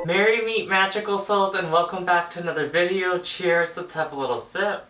Merry meet magical souls and welcome back to another video. Cheers, let's have a little sip.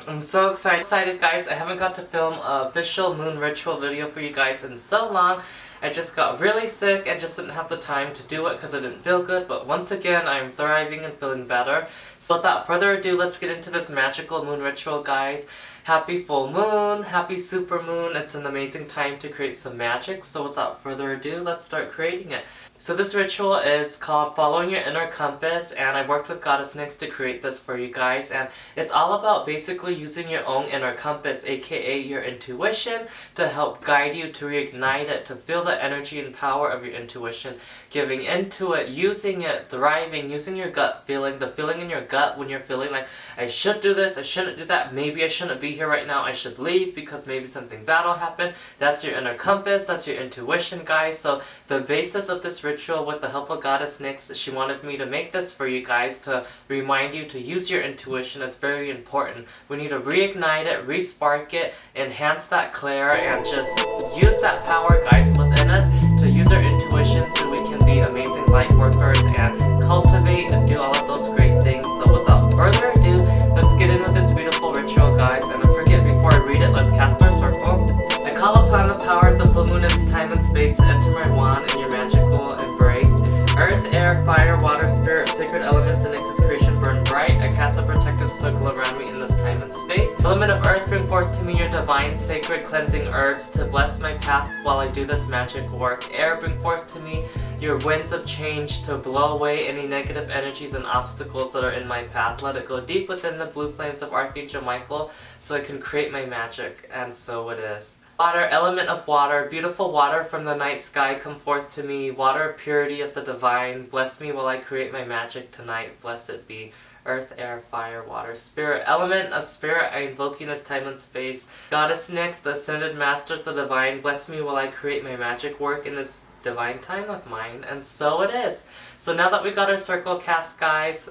I'm so excited guys. I haven't got to film an official moon ritual video for you guys in so long. I just got really sick and just didn't have the time to do it because I didn't feel good, but once again I'm thriving and feeling better. So without further ado, let's get into this magical moon ritual guys. Happy full moon, happy super moon. It's an amazing time to create some magic, so without further ado, let's start creating it. So this ritual is called Following Your Inner Compass, and I worked with Goddess Nyx to create this for you guys, and it's all about basically using your own inner compass, aka your intuition, to help guide you, to reignite it, to feel the energy and power of your intuition, giving into it, using it, thriving, using your gut feeling, the feeling in your gut when you're feeling like, I should do this, I shouldn't do that, maybe I shouldn't be here right now, I should leave because maybe something bad will happen. That's your inner compass, that's your intuition guys. So the basis of this ritual, with the help of Goddess Nyx, she wanted me to make this for you guys to remind you to use your intuition. It's very important. We need to reignite it, respark it, enhance that clair, and just use that power guys within us to use our intuition so we can be amazing light workers and cultivate and do all of those great things. So without further ado, let's get in with this beautiful ritual guys. And don't forget, before I read it, let's cast our circle. I call upon the power of the full moon in time and space to enter my wand in your magical embrace. Earth, air, fire, water, spirit, sacred elements, and Nyx's creation burn bright. I cast a protective circle around me in this time and space. Element of earth, bring forth to me your divine, sacred, cleansing herbs to bless my path while I do this magic work. Air, bring forth to me your winds of change to blow away any negative energies and obstacles that are in my path. Let it go deep within the blue flames of Archangel Michael so I can create my magic. And so it is. Water, element of water, beautiful water from the night sky, come forth to me. Water, purity of the divine, bless me while I create my magic tonight. Blessed be. Earth, air, fire, water, spirit, element of spirit, I invoke you in this time and space. Goddess Nyx, the ascended masters, the divine, bless me while I create my magic work in this divine time of mine. And so it is. So now that we got our circle cast guys,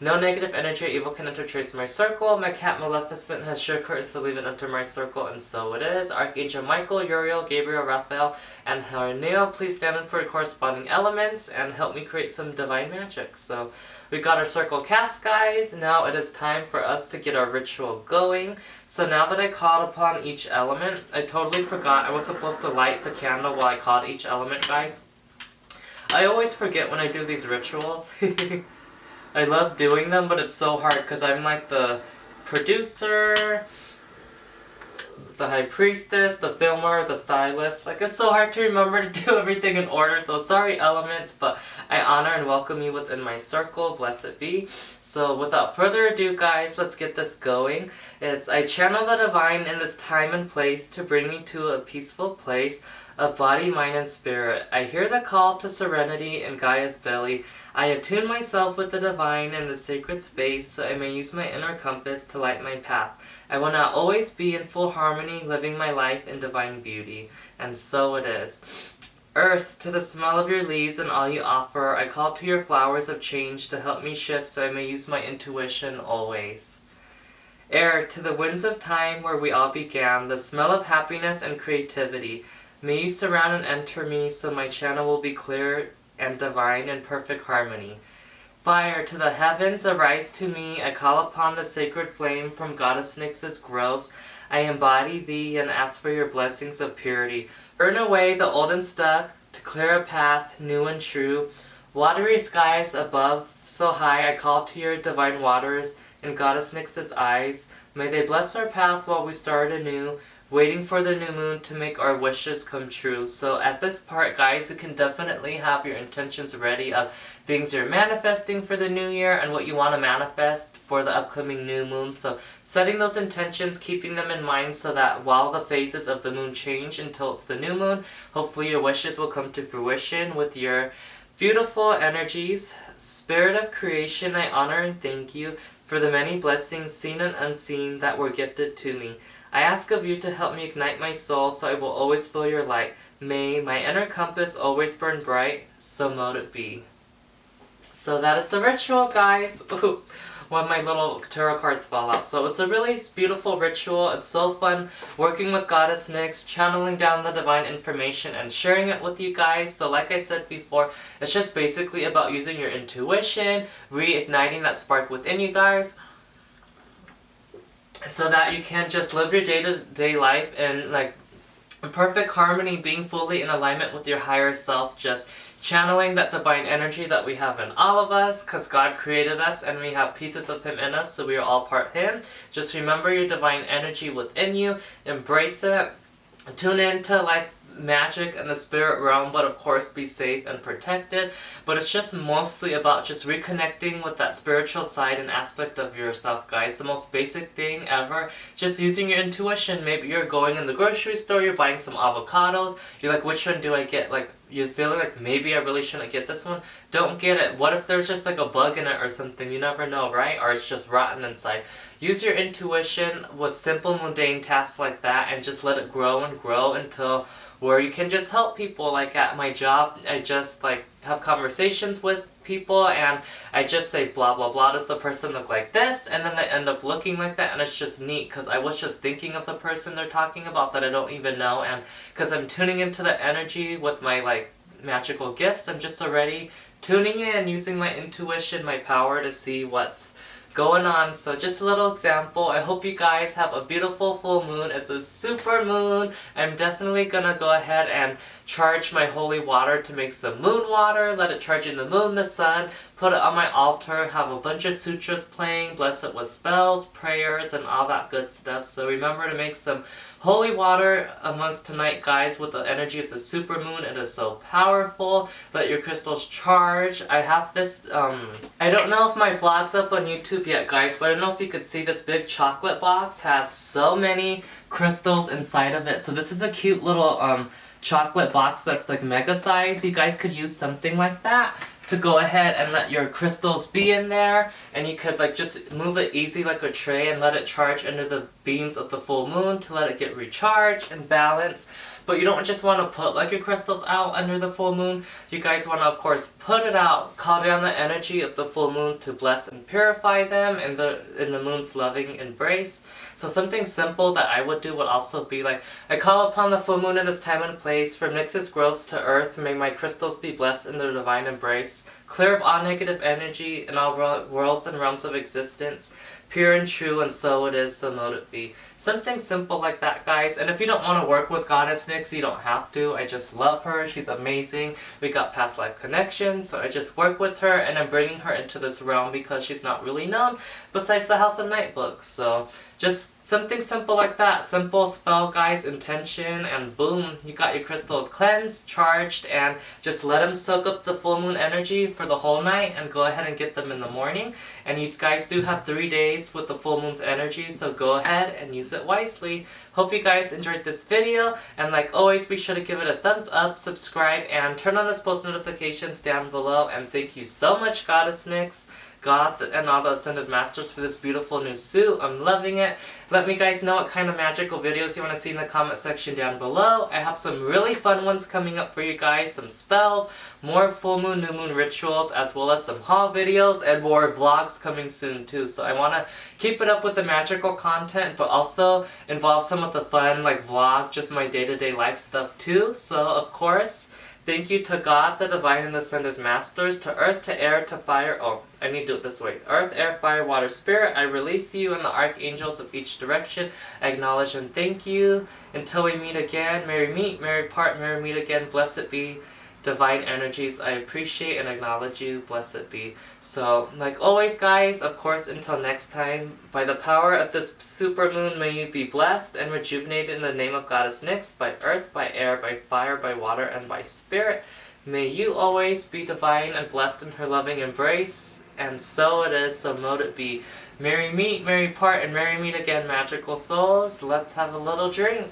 no negative energy or evil can intertrace my circle. My cat Maleficent has sure courage to leave it enter my circle, and so it is. Archangel Michael, Uriel, Gabriel, Raphael, and Harneo, please stand in for corresponding elements and help me create some divine magic. So we got our circle cast guys. Now it is time for us to get our ritual going. So now that I called upon each element, I totally forgot I was supposed to light the candle while I called each element guys. I always forget when I do these rituals. I love doing them, but it's so hard because I'm like the producer, the high priestess, the filmer, the stylist. Like, it's so hard to remember to do everything in order, so sorry elements, but I honor and welcome you within my circle, blessed be. So without further ado guys, let's get this going. I channel the divine in this time and place to bring me to a peaceful place of body, mind, and spirit. I hear the call to serenity in Gaia's belly. I attune myself with the divine in the sacred space so I may use my inner compass to light my path. I will not always be in full harmony, living my life in divine beauty. And so it is. Earth, to the smell of your leaves and all you offer, I call to your flowers of change to help me shift so I may use my intuition always. Air, to the winds of time where we all began, the smell of happiness and creativity. May you surround and enter me so my channel will be clear and divine in perfect harmony. Fire, to the heavens arise to me, I call upon the sacred flame from Goddess Nyx's groves. I embody thee and ask for your blessings of purity. Burn away the old and stuck to clear a path new and true. Watery skies above so high, I call to your divine waters in Goddess Nyx's eyes. May they bless our path while we start anew, waiting for the new moon to make our wishes come true. So at this part guys, you can definitely have your intentions ready of things you're manifesting for the new year and what you want to manifest for the upcoming new moon. So setting those intentions, keeping them in mind so that while the phases of the moon change until it's the new moon, hopefully your wishes will come to fruition with your beautiful energies. Spirit of creation, I honor and thank you for the many blessings seen and unseen that were gifted to me. I ask of you to help me ignite my soul so I will always feel your light. May my inner compass always burn bright, so mote it be. So that is the ritual, guys. Ooh, when my little tarot cards fall out. So it's a really beautiful ritual. It's so fun working with Goddess Nyx, channeling down the divine information and sharing it with you guys. So like I said before, it's just basically about using your intuition, reigniting that spark within you guys, so that you can just live your day-to-day life in like perfect harmony, being fully in alignment with your higher self, just channeling that divine energy that we have in all of us, because God created us and we have pieces of Him in us, so we are all part Him. Just remember your divine energy within you, embrace it, tune into like magic in the spirit realm, but of course be safe and protected. But it's just mostly about just reconnecting with that spiritual side and aspect of yourself, guys. The most basic thing ever, just using your intuition. Maybe you're going in the grocery store, you're buying some avocados, you're like, which one do I get? Like, you're feeling like maybe I really shouldn't get this one. Don't get it. What if there's just like a bug in it or something? You never know, right? Or it's just rotten inside. Use your intuition with simple mundane tasks like that and just let it grow and grow until where you can just help people. Like at my job, I just like have conversations with people and I just say blah blah blah, does the person look like this? And then they end up looking like that, and it's just neat because I was just thinking of the person they're talking about that I don't even know, and because I'm tuning into the energy with my like magical gifts, I'm just already tuning in, using my intuition, my power to see what's going on. So just a little example. I hope you guys have a beautiful full moon. It's a super moon. I'm definitely gonna go ahead and charge my holy water to make some moon water, let it charge in the moon, the sun, put it on my altar, have a bunch of sutras playing, bless it with spells, prayers, and all that good stuff. So remember to make some holy water amongst tonight, guys, with the energy of the super moon. It is so powerful. Let your crystals charge. I have this, I don't know if my vlog's up on YouTube yet, guys, but I don't know if you could see this big chocolate box has so many crystals inside of it. So this is a cute little, chocolate box that's like mega size. You guys could use something like that to go ahead and let your crystals be in there, and you could like just move it easy like a tray and let it charge under the beams of the full moon to let it get recharged and balanced. But you don't just want to put like your crystals out under the full moon. You guys want to of course put it out, call down the energy of the full moon to bless and purify them in the moon's loving embrace. So something simple that I would do would also be like, I call upon the full moon in this time and place, from Nyx's groves to earth, may my crystals be blessed in their divine embrace, clear of all negative energy in all worlds and realms of existence, pure and true, and so it is, so mote it be. Something simple like that, guys. And if you don't want to work with Goddess Nyx, you don't have to. I just love her. She's amazing. We got past life connections, so I just work with her, and I'm bringing her into this realm because she's not really known besides the House of Night books. So just something simple like that. Simple spell, guys, intention, and boom, you got your crystals cleansed, charged, and just let them soak up the full moon energy for the whole night and go ahead and get them in the morning. And you guys do have 3 days with the full moon's energy, so go ahead and use it wisely. Hope you guys enjoyed this video, and like always, be sure to give it a thumbs up, subscribe, and turn on those post notifications down below. And thank you so much, Goddess Nyx, God, and all the Ascended Masters, for this beautiful new suit. I'm loving it. Let me guys know what kind of magical videos you want to see in the comment section down below. I have some really fun ones coming up for you guys. Some spells, more full moon, new moon rituals, as well as some haul videos and more vlogs coming soon too. So I want to keep it up with the magical content, but also involve some of the fun like vlog, just my day-to-day life stuff too. So of course, thank you to God, the Divine and Ascended Masters, to Earth, to Air, to Fire. Oh, I need to do it this way. Earth, Air, Fire, Water, Spirit, I release you and the Archangels of each direction. I acknowledge and thank you. Until we meet again, merry meet, merry part, merry meet again. Blessed be divine energies. I appreciate and acknowledge you. Blessed be. So, like always, guys, of course, until next time, by the power of this super moon, may you be blessed and rejuvenated in the name of Goddess Nyx, by earth, by air, by fire, by water, and by spirit. May you always be divine and blessed in her loving embrace, and so it is, so mote it be. Merry meet, merry part, and merry meet again, magical souls. Let's have a little drink.